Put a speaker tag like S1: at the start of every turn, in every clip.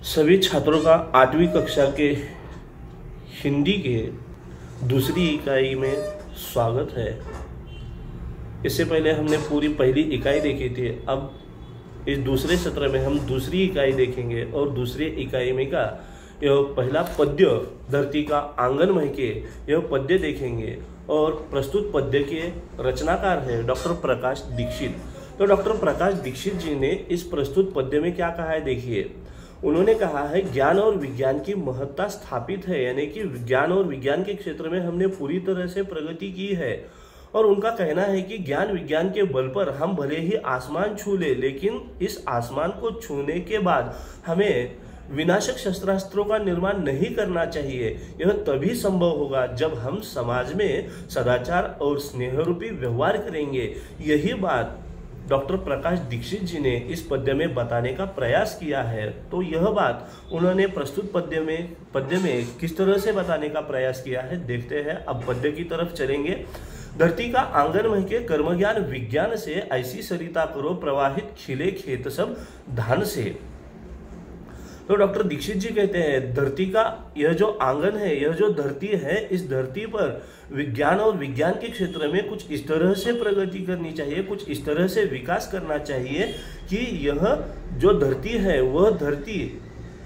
S1: सभी छात्रों का 8वीं कक्षा के हिंदी के दूसरी इकाई में स्वागत है। इससे पहले हमने पूरी पहली इकाई देखी थी। अब इस दूसरे सत्र में हम दूसरी इकाई देखेंगे और दूसरी इकाई में का यह पहला पद्य धरती का आंगन महके यह पद्य देखेंगे और प्रस्तुत पद्य के रचनाकार है डॉक्टर प्रकाश दीक्षित। तो डॉक्टर प्रकाश दीक्षित जी ने इस प्रस्तुत पद्य में क्या कहा है देखिए। उन्होंने कहा है ज्ञान और विज्ञान की महत्ता स्थापित है, यानी कि विज्ञान और विज्ञान के क्षेत्र में हमने पूरी तरह से प्रगति की है। और उनका कहना है कि ज्ञान विज्ञान के बल पर हम भले ही आसमान छू ले, लेकिन इस आसमान को छूने के बाद हमें विनाशक शस्त्रास्त्रों का निर्माण नहीं करना चाहिए। यह तभी संभव होगा जब हम समाज में सदाचार और स्नेह रूपी व्यवहार करेंगे। यही बात डॉक्टर प्रकाश दीक्षित जी ने इस पद्य में बताने का प्रयास किया है। तो यह बात उन्होंने प्रस्तुत पद्य में किस तरह से बताने का प्रयास किया है देखते हैं। अब पद्य की तरफ चलेंगे। धरती का आंगन महके कर्म ज्ञान विज्ञान से, ऐसी सरिता करो प्रवाहित खिले खेत सब धान से। तो डॉक्टर दीक्षित जी कहते हैं धरती का यह जो आंगन है, यह जो धरती है, इस धरती पर विज्ञान और विज्ञान के क्षेत्र में कुछ इस तरह से प्रगति करनी चाहिए, कुछ इस तरह से विकास करना चाहिए कि यह जो धरती है वह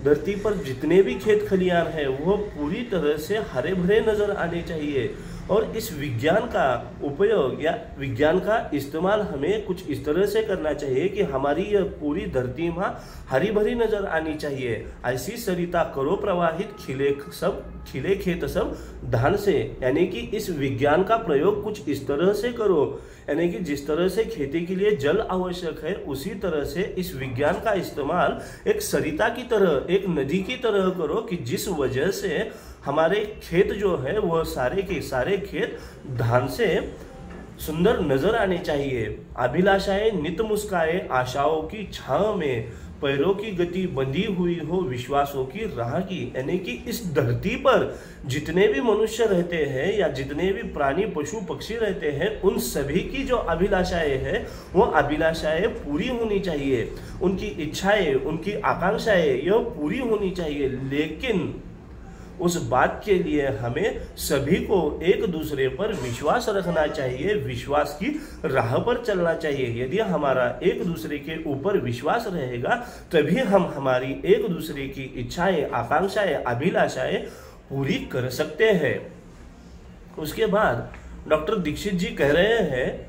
S1: धरती पर जितने भी खेत खलियान है वह पूरी तरह से हरे भरे नजर आने चाहिए। और इस विज्ञान का उपयोग या विज्ञान का इस्तेमाल हमें कुछ इस तरह से करना चाहिए कि हमारी यह पूरी धरती माँ हरी भरी नजर आनी चाहिए। ऐसी सरिता करो प्रवाहित खिले खेत सब धान से, यानी कि इस विज्ञान का प्रयोग कुछ इस तरह से करो, यानी कि जिस तरह से खेती के लिए जल आवश्यक है उसी तरह से इस विज्ञान का इस्तेमाल एक सरिता की तरह, एक नदी की तरह करो कि जिस वजह से हमारे खेत जो है वह सारे के सारे खेत धान से सुंदर नजर आने चाहिए। अभिलाषाएं नित मुस्काए आशाओं की छांव में, पैरों की गति बंधी हुई हो विश्वासों की राह की, यानी कि इस धरती पर जितने भी मनुष्य रहते हैं या जितने भी प्राणी पशु पक्षी रहते हैं उन सभी की जो अभिलाषाएं हैं वो अभिलाषाएं पूरी होनी चाहिए। उनकी इच्छाएं, उनकी आकांक्षाएं यह पूरी होनी चाहिए, लेकिन उस बात के लिए हमें सभी को एक दूसरे पर विश्वास रखना चाहिए, विश्वास की राह पर चलना चाहिए। यदि हमारा एक दूसरे के ऊपर विश्वास रहेगा तभी हम हमारी एक दूसरे की इच्छाएं, आकांक्षाएं, अभिलाषाएं पूरी कर सकते हैं। उसके बाद डॉक्टर दीक्षित जी कह रहे हैं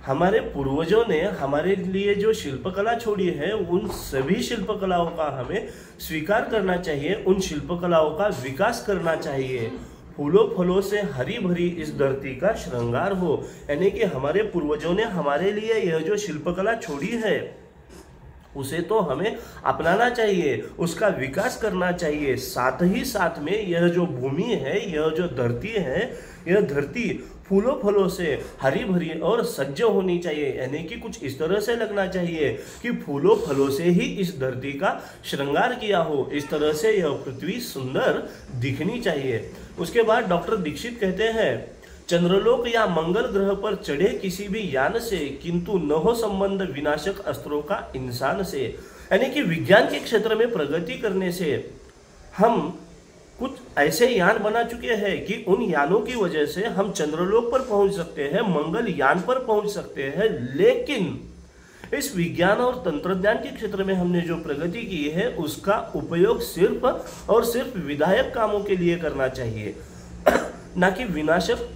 S1: हमारे पूर्वजों ने हमारे लिए जो शिल्पकला छोड़ी है उन सभी शिल्पकलाओं का हमें स्वीकार करना चाहिए, उन शिल्पकलाओं का विकास करना चाहिए। फूलों फलों से हरी भरी इस धरती का श्रृंगार हो, यानी कि हमारे पूर्वजों ने हमारे लिए यह जो शिल्पकला छोड़ी है उसे तो हमें अपनाना चाहिए, उसका विकास करना चाहिए। साथ ही साथ में यह जो भूमि है, यह जो धरती है, यह धरती फूलों फलों से हरी भरी और सज्ज होनी चाहिए, यानी कि कुछ इस तरह से लगना चाहिए कि फूलों फलों से ही इस धरती का श्रृंगार किया हो, इस तरह से यह पृथ्वी सुंदर दिखनी चाहिए। उसके बाद डॉक्टर दीक्षित कहते हैं चंद्रलोक या मंगल ग्रह पर चढ़े किसी भी यान से, किंतु न हो संबंध विनाशक अस्त्रों का इंसान से, यानी कि विज्ञान के क्षेत्र में प्रगति करने से हम कुछ ऐसे यान बना चुके हैं कि उन यानों की वजह से हम चंद्रलोक पर पहुंच सकते हैं, मंगल यान पर पहुंच सकते हैं, लेकिन इस विज्ञान और तंत्रज्ञान के क्षेत्र में हमने जो प्रगति की है उसका उपयोग सिर्फ और सिर्फ विधायक कामों के लिए करना चाहिए, ना कि विनाशक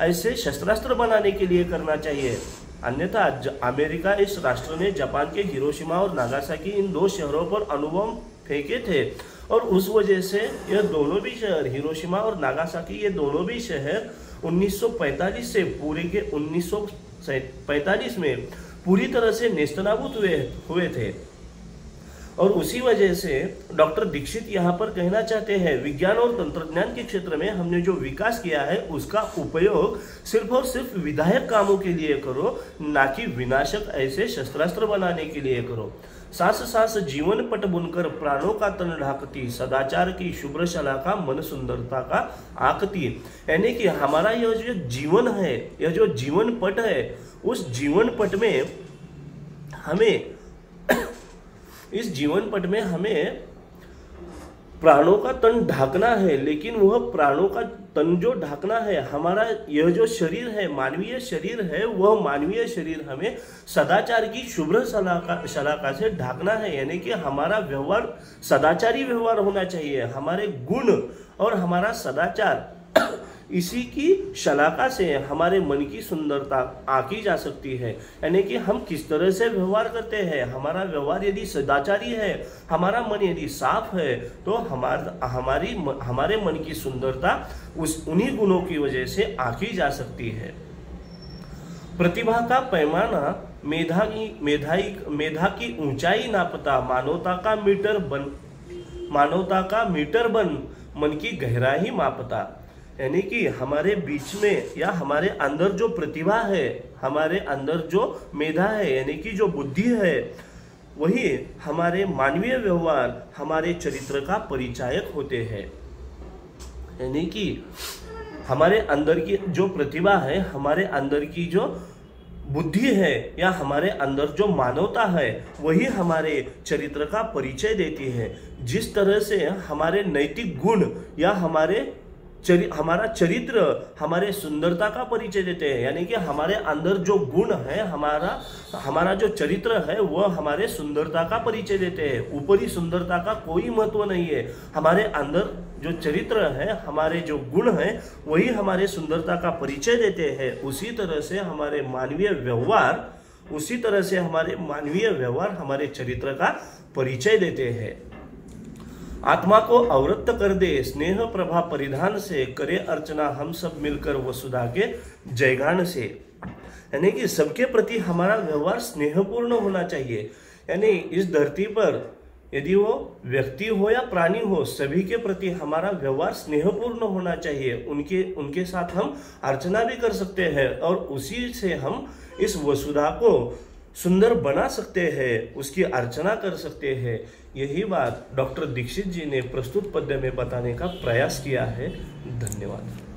S1: ऐसे शस्त्रास्त्र बनाने के लिए करना चाहिए। अन्यथा अमेरिका इस राष्ट्र ने जापान के हिरोशिमा और नागासाकी इन दो शहरों पर अणुबम फेंके थे और उस वजह से यह दोनों भी शहर, हिरोशिमा और नागासाकी, ये दोनों भी शहर 1945 से पूरे के 1945 में पूरी तरह से नेस्तनाबूद हुए थे। और उसी वजह से डॉक्टर दीक्षित यहाँ पर कहना चाहते हैं विज्ञान और तंत्रज्ञान के क्षेत्र में हमने जो विकास किया है उसका उपयोग सिर्फ और सिर्फ विधायक कामों के लिए करो, ना कि विनाशक ऐसे शस्त्रास्त्र बनाने के लिए करो। सांस सांस जीवन पट बुनकर प्राणों का तन ढाकती, सदाचार की शुभ्र शलाका मन सुंदरता का आकती, यानी कि हमारा यह जो जीवन है, यह जो जीवन पट है, उस जीवन पट में हमें इस जीवन पट में हमें प्राणों का तन ढाकना है, लेकिन वह प्राणों का तन जो ढाकना है, हमारा यह जो शरीर है, मानवीय शरीर है, वह मानवीय शरीर हमें सदाचार की शुभ्र शलाका से ढाकना है। यानी कि हमारा व्यवहार सदाचारी व्यवहार होना चाहिए। हमारे गुण और हमारा सदाचार इसी की शलाका से हमारे मन की सुंदरता आंकी जा सकती है। यानी कि हम किस तरह से व्यवहार करते हैं, हमारा व्यवहार यदि सदाचारी है, हमारा मन यदि साफ है, तो हमारे मन की सुंदरता उन्हीं गुणों की वजह से आंकी जा सकती है। प्रतिभा का पैमाना मेधा की ऊंचाई नापता, मानवता का मीटर बन मन की गहराई मापता। यानी कि हमारे बीच में या हमारे अंदर जो प्रतिभा है, हमारे अंदर जो मेधा है, यानी कि जो बुद्धि है, वही हमारे मानवीय व्यवहार, हमारे चरित्र का परिचायक होते हैं। यानी कि हमारे अंदर की जो प्रतिभा है, हमारे अंदर की जो बुद्धि है या हमारे अंदर जो मानवता है, वही हमारे चरित्र का परिचय देती है। जिस तरह से हमारे नैतिक गुण या हमारा चरित्र हमारे सुंदरता का परिचय देते हैं। यानी कि हमारे अंदर जो गुण है, हमारा जो चरित्र है, वह हमारे सुंदरता का परिचय देते हैं। ऊपरी सुंदरता का कोई महत्व नहीं है। हमारे अंदर जो चरित्र है, हमारे जो गुण हैं, वही हमारे सुंदरता का परिचय देते हैं। उसी तरह से हमारे मानवीय व्यवहार हमारे चरित्र का परिचय देते हैं। आत्मा को अवरक्त कर दे स्नेह प्रभा परिधान से, करे अर्चना हम सब मिलकर वसुधा के जयगान से। यानी कि सबके प्रति हमारा व्यवहार स्नेहपूर्ण होना चाहिए। यानी इस धरती पर यदि वो व्यक्ति हो या प्राणी हो, सभी के प्रति हमारा व्यवहार स्नेहपूर्ण होना चाहिए। उनके साथ हम अर्चना भी कर सकते हैं और उसी से हम इस वसुधा को सुंदर बना सकते हैं, उसकी अर्चना कर सकते हैं। यही बात डॉक्टर दीक्षित जी ने प्रस्तुत पद्य में बताने का प्रयास किया है। धन्यवाद।